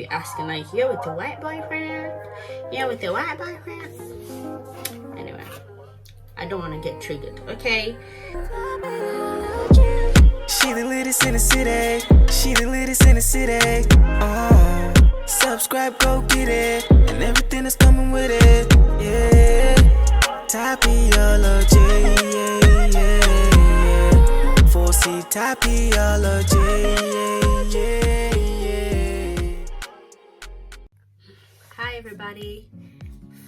You're asking like, you're with the white boyfriend? Yeah, with the white boyfriend? Anyway, I don't want to get triggered, okay? She the latest in the city. She the latest in the city. Subscribe, go get it, and everything that's coming with it. Yeah, Tappiology. Yeah. 4C Tappiology. Yeah. Hi everybody,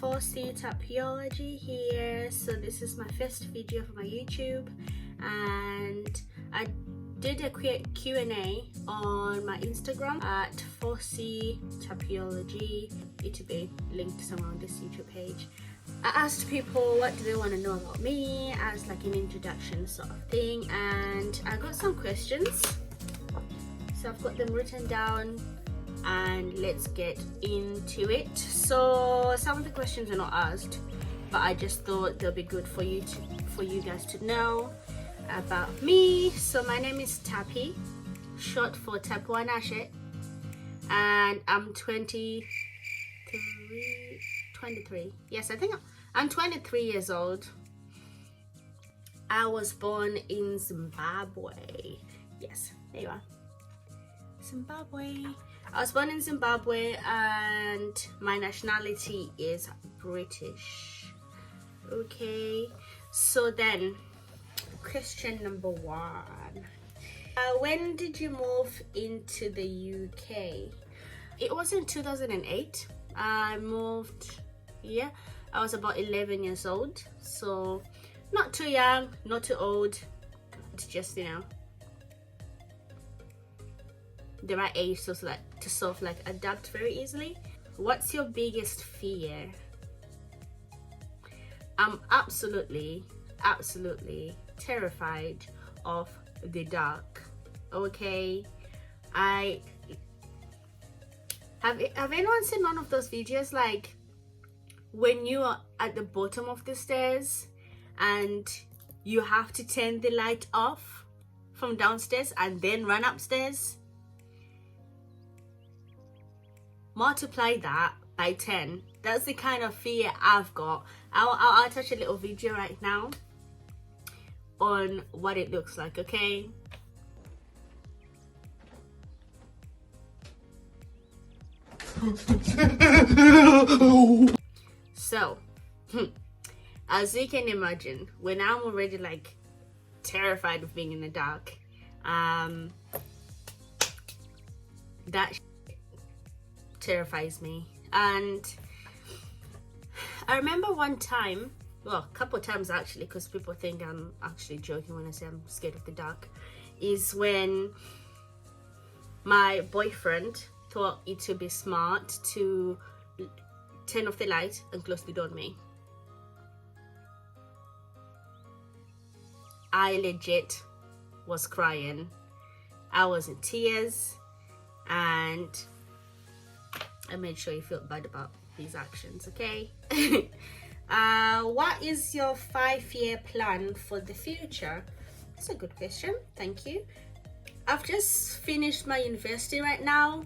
4C Tappiology here. So this is my first video for my YouTube, and I did a quick Q&A on my Instagram at 4C Tappiology. It will be linked somewhere on this YouTube page. I asked people what do they want to know about me as like an introduction sort of thing, and I got some questions. So I've got them written down and let's get into it. So some of the questions are not asked, but I just thought they'll be good for you guys to know about me. So my name is Tappy, short for Tappiology, and I'm 23. Yes, I think I'm 23 years old. I was born in Zimbabwe. Yes, there you are, Zimbabwe. I was born in Zimbabwe and my nationality is British. Okay, so then question number one. When did you move into the UK? It was in 2008. I moved, yeah, I was about 11 years old. So not too young, not too old. It's just, you know, the right age so that to sort of like adapt very easily. What's your biggest fear? I'm absolutely terrified of the dark. Okay, have anyone seen one of those videos like when you are at the bottom of the stairs and you have to turn the light off from downstairs and then run upstairs? Multiply that by 10. That's the kind of fear I've got. I'll attach a little video right now on what it looks like, okay? So as you can imagine, when I'm already like terrified of being in the dark, that terrifies me. And I remember one time, well, a couple of times actually, because people think I'm actually joking when I say I'm scared of the dark, is when my boyfriend thought it would be smart to turn off the light and close the door on me. I legit was crying. I was in tears, and I made sure you felt bad about these actions, okay? What is your 5-year plan for the future? That's a good question, thank you. I've just finished my university right now.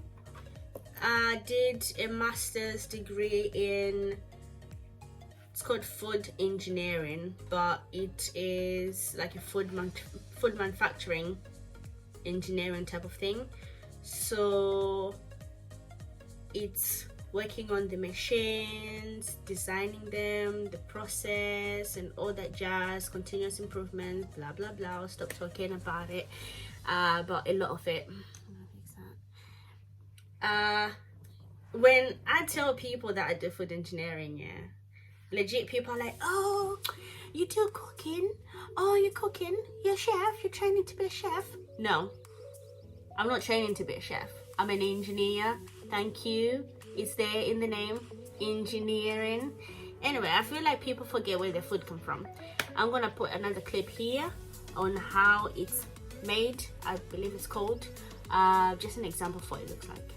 I did a master's degree in, it's called food engineering, but it is like a food manufacturing engineering type of thing. So it's working on the machines, designing them, the process and all that jazz, continuous improvement, blah blah blah. I'll stop talking about it, but a lot of it. When I tell people that I do food engineering, yeah, legit people are like, oh, you do cooking? Oh, you're cooking? You're a chef? You're training to be a chef? No, I'm not training to be a chef. I'm an engineer. Thank you. It's there in the name, engineering. Anyway, I feel like people forget where their food comes from. I'm gonna put another clip here on how it's made. I believe it's called. Just an example of what it looks like.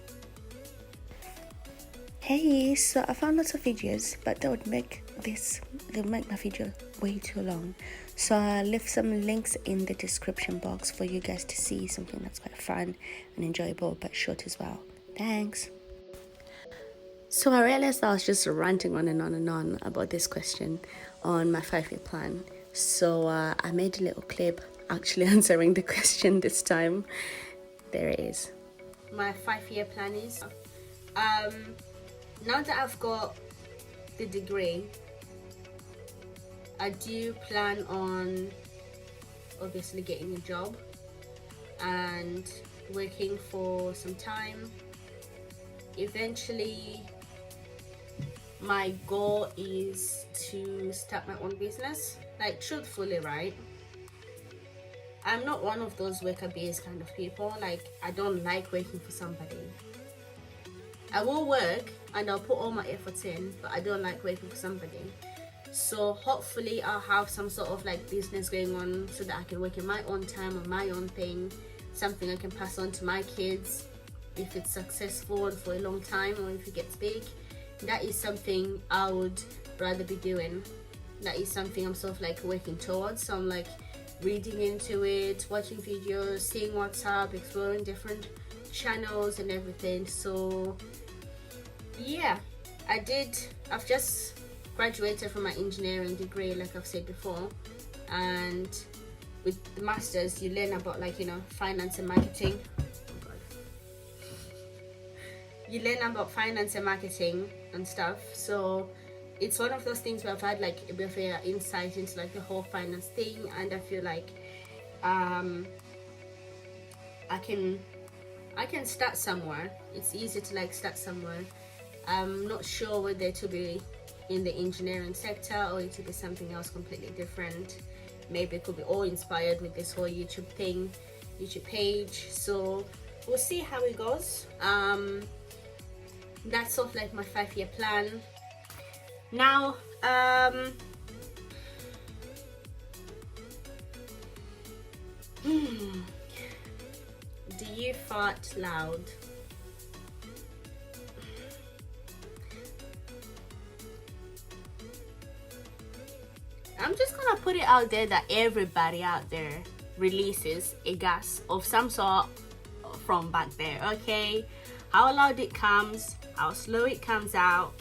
Hey, so I found lots of videos, but they would make my video way too long. So I'll leave some links in the description box for you guys to see something that's quite fun and enjoyable, but short as well. Thanks. So I realized I was just ranting on and on and on about this question on my 5-year plan. So I made a little clip actually answering the question this time. There it is. My 5-year plan is, now that I've got the degree, I do plan on obviously getting a job and working for some time. Eventually, my goal is to start my own business. Like, truthfully, right, I'm not one of those worker bees kind of people. Like, I don't like working for somebody. I will work and I'll put all my efforts in, but I don't like working for somebody. So hopefully I'll have some sort of like business going on so that I can work in my own time on my own thing, something I can pass on to my kids if it's successful and for a long time, or if it gets big. That is something I would rather be doing. That is something I'm sort of like working towards. So I'm like reading into it, watching videos, seeing what's up, exploring different channels and everything. So yeah, I've just graduated from my engineering degree, like I've said before, and with the masters you learn about, like, you know, finance and marketing. You learn about finance and marketing and stuff. So it's one of those things where I've had like a bit of an insight into like the whole finance thing, and I feel like I can start somewhere. It's easy to like start somewhere. I'm not sure whether to be in the engineering sector or it to be something else completely different. Maybe it could be all inspired with this whole YouTube thing, YouTube page. So we'll see how it goes. That's sort of like my 5-year plan. Now, do you fart loud? I'm just gonna put it out there that everybody out there releases a gas of some sort from back there, okay? How loud it comes, how slow it comes out,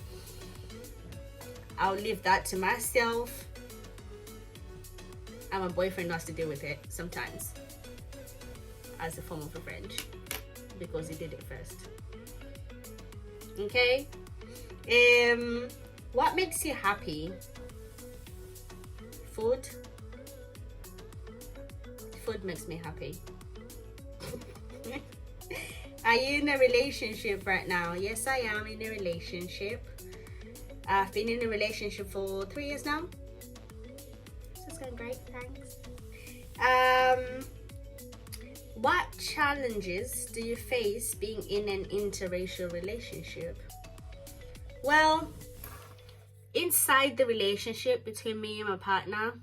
I'll leave that to myself, and my boyfriend has to deal with it sometimes as a form of revenge because he did it first. Okay? What makes you happy? Food. Food makes me happy. Are you in a relationship right now? Yes, I am in a relationship. I've been in a relationship for 3 years now. So it's going great, thanks. What challenges do you face being in an interracial relationship? Well, inside the relationship between me and my partner,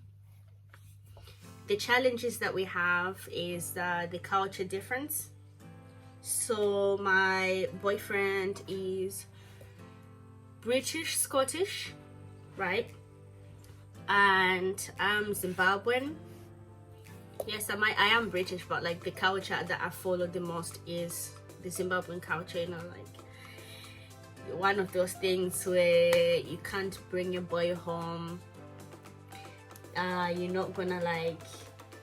the challenges that we have is the culture difference. So my boyfriend is British Scottish, right? And I'm Zimbabwean. Yes, I am British, but like the culture that I follow the most is the Zimbabwean culture, you know, like one of those things where you can't bring your boy home. You're not gonna, like,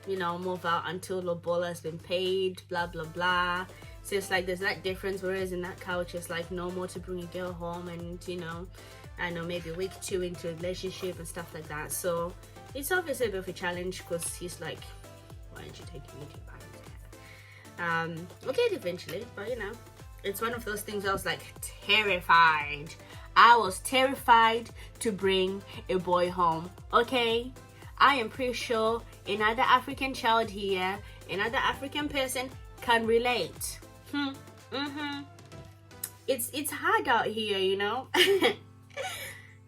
you know, move out until the ball has been paid, blah blah blah. So it's like there's that difference, whereas in that culture it's like normal to bring a girl home, and you know, I know, maybe a week or two into a relationship and stuff like that. So it's obviously a bit of a challenge because he's like, why aren't you taking me to your parents? We'll get it eventually, but you know, it's one of those things I was like terrified. I was terrified to bring a boy home, okay? I am pretty sure another African child here, another African person can relate. It's hard out here, you know.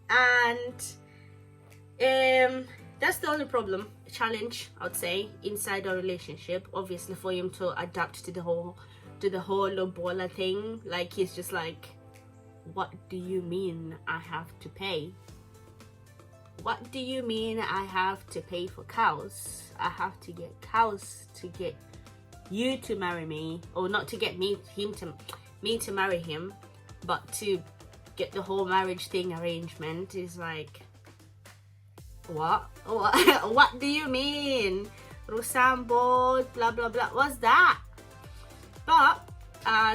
And that's the only problem, challenge, I would say, inside our relationship. Obviously, for him to adapt to the whole Lobola thing. Like, he's just like, what do you mean I have to pay? What do you mean I have to pay for cows? I have to get cows to get you to marry me, or not to get me to marry him, but to get the whole marriage thing arrangement. Is like, what what do you mean? Rosambo, blah blah blah, what's that? But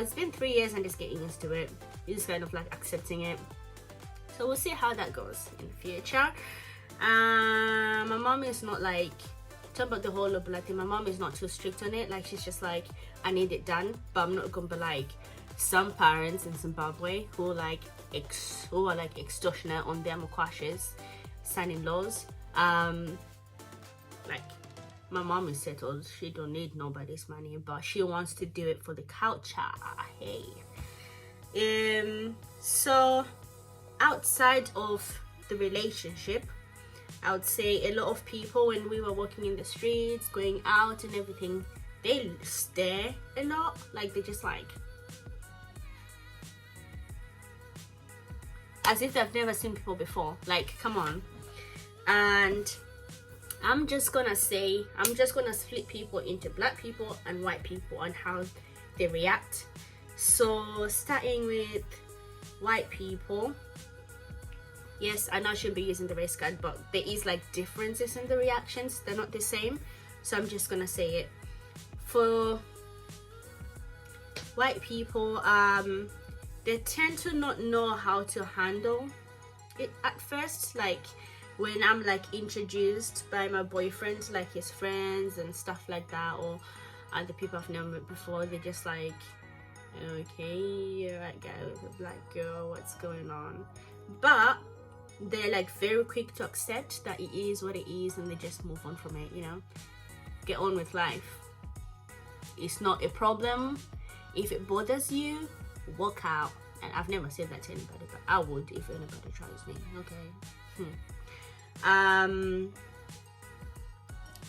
it's been 3 years and just getting used to it. Just kind of like accepting it. So we'll see how that goes in the future. My mom is not like, talk about the whole blood thing, my mom is not too strict on it. Like, she's just like, I need it done, but I'm not gonna be like some parents in Zimbabwe who are like extortionate on their mokwashes, son-in-laws. Like, my mom is settled, she don't need nobody's money, but she wants to do it for the culture. Hey. So outside of the relationship, I would say a lot of people, when we were walking in the streets, going out and everything, they stare a lot. Like, they just like, as if they've never seen people before. Like, come on. And I'm just gonna split people into black people and white people and how they react. So starting with white people, yes, I know I shouldn't be using the race card, but there is like differences in the reactions. They're not the same. So I'm just gonna say it. For white people, they tend to not know how to handle it at first. Like, when I'm like introduced by my boyfriend to like his friends and stuff like that, or other people I've never met before, they're just like, okay, you're that guy with a black girl, what's going on? But they're like very quick to accept that it is what it is, and they just move on from it, you know, get on with life. It's not a problem. If it bothers you, walk out. And I've never said that to anybody, but I would if anybody tries me. Okay.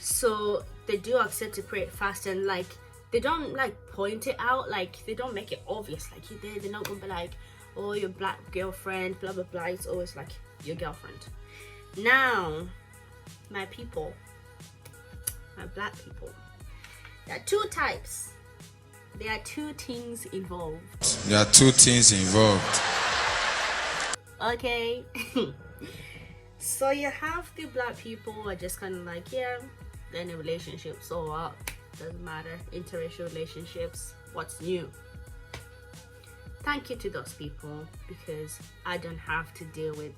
So they do accept to pray fast, and like, they don't like point it out, like they don't make it obvious, like they're not gonna be like, oh, your black girlfriend, blah blah blah. It's always like your girlfriend. Now, my people, my black people, there are two types. There are two things involved. There are two things involved. Okay. So you have the black people who are just kind of like, yeah, they're in a relationship, so what? Doesn't matter. Interracial relationships, what's new? Thank you to those people, because I don't have to deal with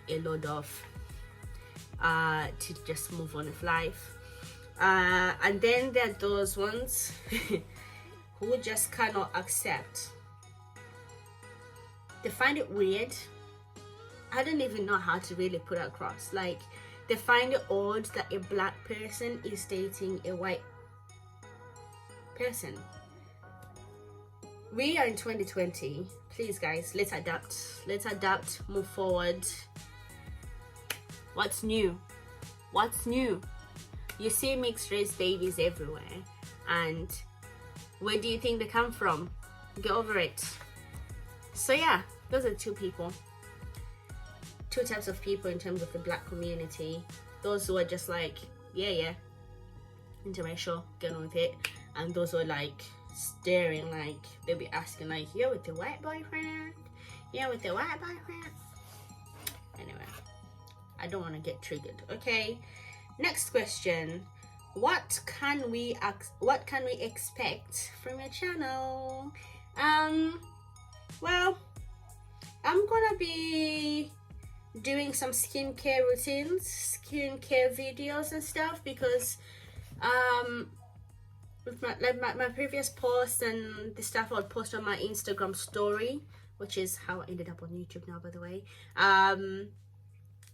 a load of to just move on with life. And then there are those ones who just cannot accept. They find it weird. I don't even know how to really put it across. Like, they find it odd that a black person is dating a white person. We are in 2020. Please, guys, let's adapt, move forward. What's new? What's new? You see mixed race babies everywhere, and where do you think they come from? Get over it. So yeah, those are two types of people in terms of the black community. Those who are just like, yeah, interracial, get on with it, and those who are like staring, like they'll be asking like, you're with the white boyfriend? You're with the white boyfriend? Anyway, I don't want to get triggered. Okay, next question. What can we expect from your channel? Well, I'm gonna be doing some skincare routines, skincare videos and stuff, because with my previous posts and the stuff I would post on my Instagram story, which is how I ended up on YouTube now, by the way.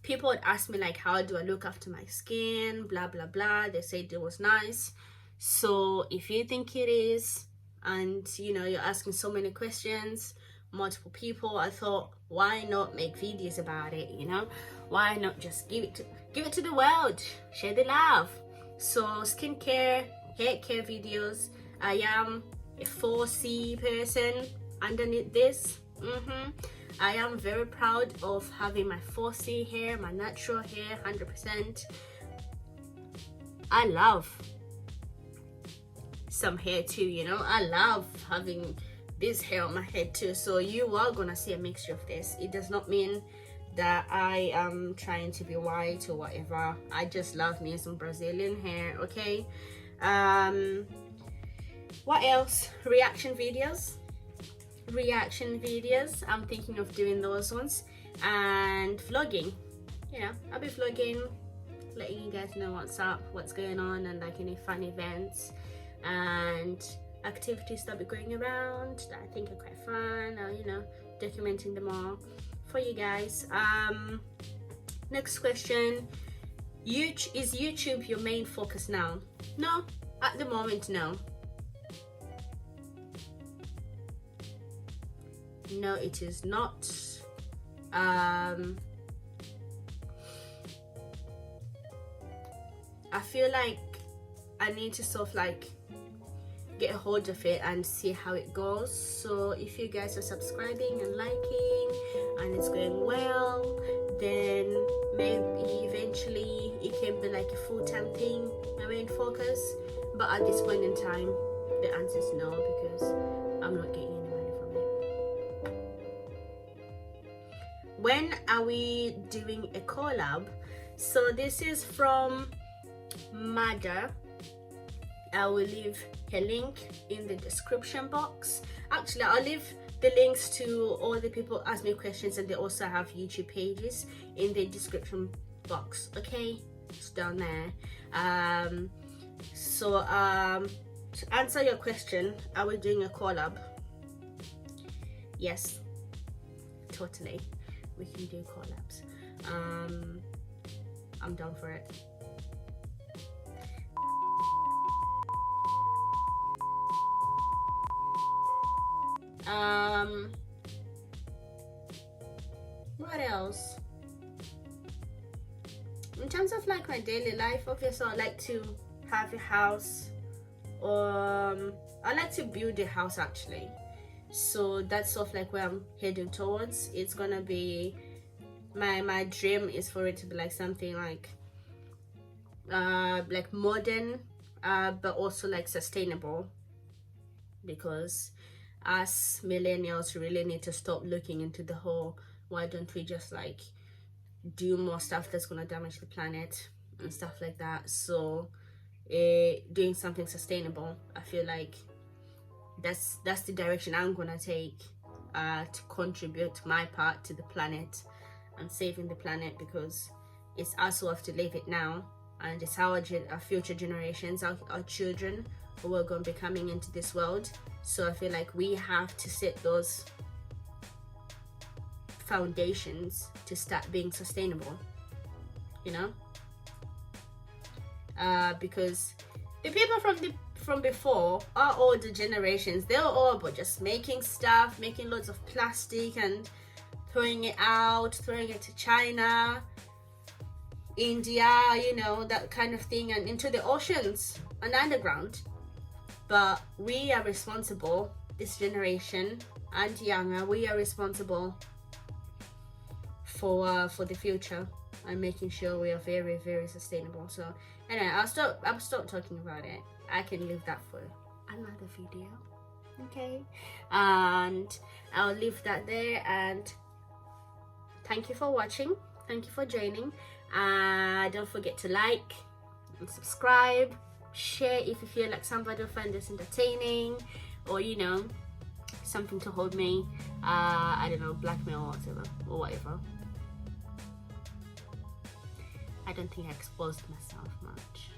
People would ask me like, how do I look after my skin, blah blah blah. They said it was nice. So if you think it is, and you know, you're asking so many questions, multiple people, I thought, why not make videos about it? You know, why not just give it to the world, share the love? So skincare, hair care videos. I am a 4C person underneath this. I am very proud of having my 4C hair, my natural hair, 100%. I love some hair too, you know. I love having this hair on my head too, so you are gonna see a mixture of this. It does not mean that I am trying to be white or whatever. I just love me some Brazilian hair. Okay, what else? Reaction videos. I'm thinking of doing those ones, and vlogging. You know, I'll be vlogging, letting you guys know what's up, what's going on, and like any fun events and activities that be going around that I think are quite fun, or you know, documenting them all for you guys. Next question: is YouTube your main focus now? No, at the moment, no. No, it is not. I feel like I need to sort of like get a hold of it and see how it goes. So if you guys are subscribing and liking and it's going well, then maybe eventually it can be like a full-time thing, my main focus. But at this point in time, the answer is no, because I'm not getting any money from it. When are we doing a collab? So this is from Mada. I will leave her link in the description box. Actually, I'll leave the links to all the people ask me questions, and they also have YouTube pages in the description box. Okay, it's down there. To answer your question, are we doing a collab? Yes, totally. We can do collabs. I'm down for it. What else? In terms of like my daily life, obviously I like to have a house, I like to build a house actually. So that's sort of like where I'm heading towards. It's gonna be my dream is for it to be like something like modern, but also like sustainable, because us millennials really need to stop looking into the whole, why don't we just like do more stuff that's gonna damage the planet and stuff like that. So doing something sustainable, I feel like that's the direction I'm gonna take, to contribute my part to the planet and saving the planet, because it's us who have to live it now, and it's our future generations, our children who are going to be coming into this world. So I feel like we have to set those foundations to start being sustainable, you know, because the people from before, our older generations, they were all about just making stuff, making loads of plastic and throwing it out, throwing it to China, India, you know, that kind of thing, and into the oceans and underground. But we are responsible, this generation and younger, we are responsible for the future and making sure we are very, very sustainable. So anyway, I'll stop talking about it. I can leave that for another video, okay? And I'll leave that there, and thank you for watching, thank you for joining. Don't forget to like and subscribe, share if you feel like somebody will find this entertaining, or you know, something to hold me, I don't know, blackmail or whatever. I don't think I exposed myself much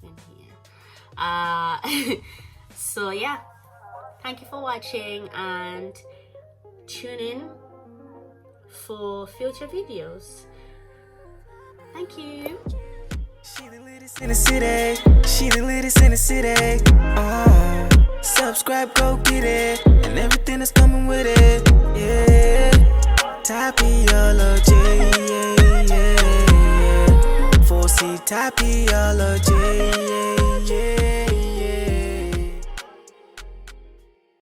in here. So yeah, thank you for watching, and tune in for future videos. Thank you. She the latest in the city. She the latest in the city. Subscribe, go get it, and everything that's coming with it. Yeah, Tappiology. Yeah. 4C Tappiology. Yeah.